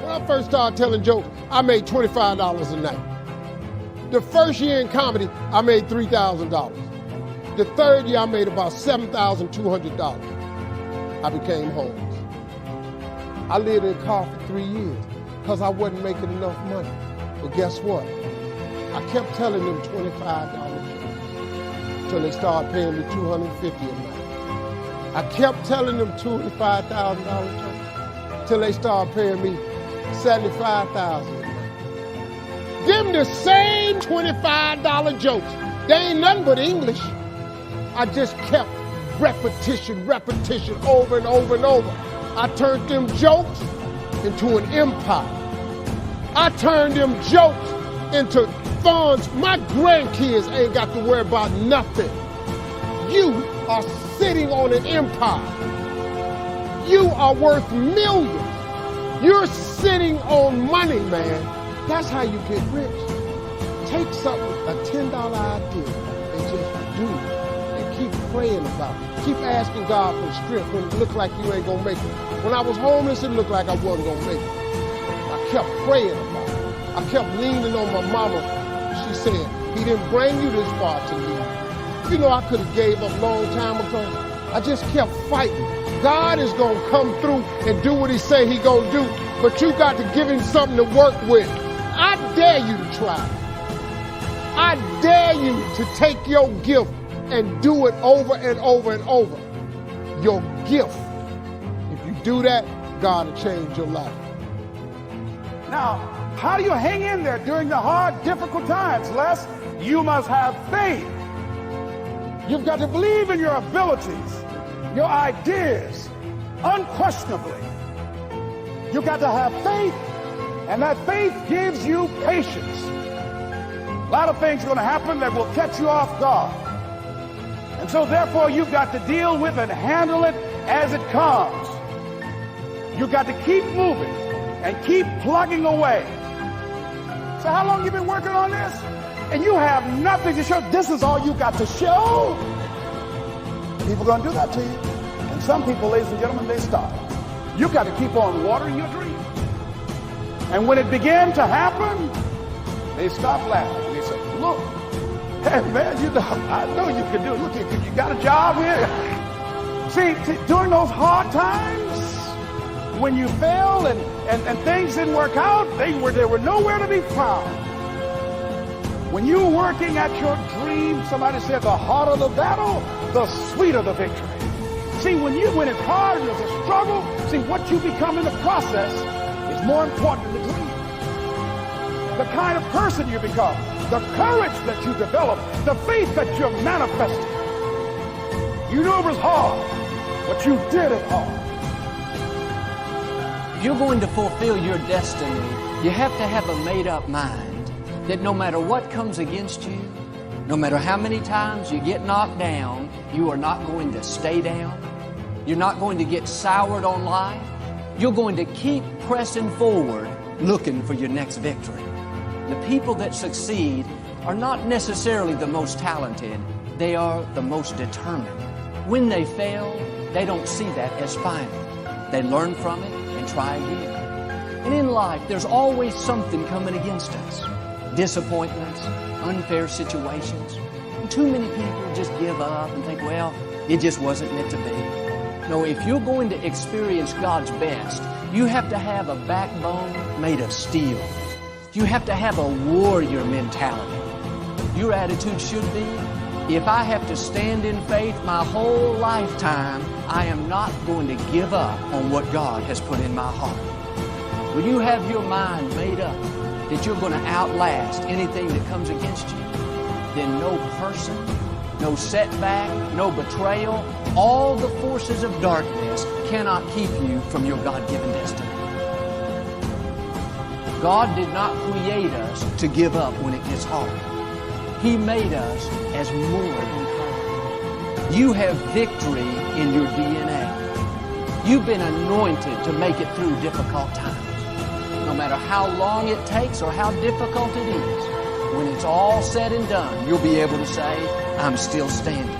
When I first started telling jokes, I made $25 a night. The first year in comedy, I made $3,000. The third year, I made about $7,200. I became homeless. I lived in a car for 3 years because I wasn't making enough money. But guess what? I kept telling them $25 jokes until they started paying me $250 a night. I kept telling them $25,000 jokes until they started paying me $75,000 a night. Them the same $25 jokes. They ain't nothing but English. I just kept repetition over and over and over. I turned them jokes into an empire. I turned them jokes into funds. My grandkids ain't got to worry about nothing. You are sitting on an empire. You are worth millions. You're sitting on money, man. That's how you get rich. Take something, a $10 idea, and just do it. And keep praying about it. Keep asking God for strength when it looks like you ain't gonna make it. When I was homeless, it looked like I wasn't gonna make it. I kept praying about it. I kept leaning on my mama. She said, he didn't bring you this far to leave. You know, I could have gave up a long time ago. I just kept fighting. God is going to come through and do what he say he going to do, but you got to give him something to work with. I dare you to try. I dare you to take your gift and do it over and over and over. Your gift. If you do that, God will change your life. Now, how do you hang in there during the hard, difficult times, Les? You must have faith. You've got to believe in your abilities, your ideas, unquestionably. You've got to have faith, and that faith gives you patience. A lot of things are going to happen that will catch you off guard. And so therefore, you've got to deal with and handle it as it comes. You've got to keep moving and keep plugging away. So how long you been working on this? And you have nothing to show. This is all you got to show. People are going to do that to you. And some people, ladies and gentlemen, they stop. You got to keep on watering your dream. And when it began to happen, they stopped laughing. They said, look, hey man, you know, I know you can do it. Look, you got a job here. See, during those hard times, when you failed and things didn't work out, they were nowhere to be found. When you were working at your dream, somebody said the harder the battle, the sweeter the victory. See, when it's hard and there's a struggle, see, what you become in the process is more important than the dream. The kind of person you become, the courage that you develop, the faith that you're manifesting. You knew it was hard, but you did it hard. If you're going to fulfill your destiny, you have to have a made-up mind that no matter what comes against you, no matter how many times you get knocked down, you are not going to stay down. You're not going to get soured on life. You're going to keep pressing forward, looking for your next victory. The people that succeed are not necessarily the most talented. They are the most determined. When they fail, they don't see that as final. They learn from it and try again. And in life, there's always something coming against us. Disappointments, unfair situations. And too many people just give up and think, well, it just wasn't meant to be. No, if you're going to experience God's best, you have to have a backbone made of steel. You have to have a warrior mentality. Your attitude should be, if I have to stand in faith my whole lifetime, I am not going to give up on what God has put in my heart. When you have your mind made up that you're going to outlast anything that comes against you, then no person, no setback, no betrayal, all the forces of darkness cannot keep you from your God-given destiny. God did not create us to give up when it gets hard. He made us as more than conquerors. You have victory in your DNA. You've been anointed to make it through difficult times. No matter how long it takes or how difficult it is, when it's all said and done, you'll be able to say, I'm still standing.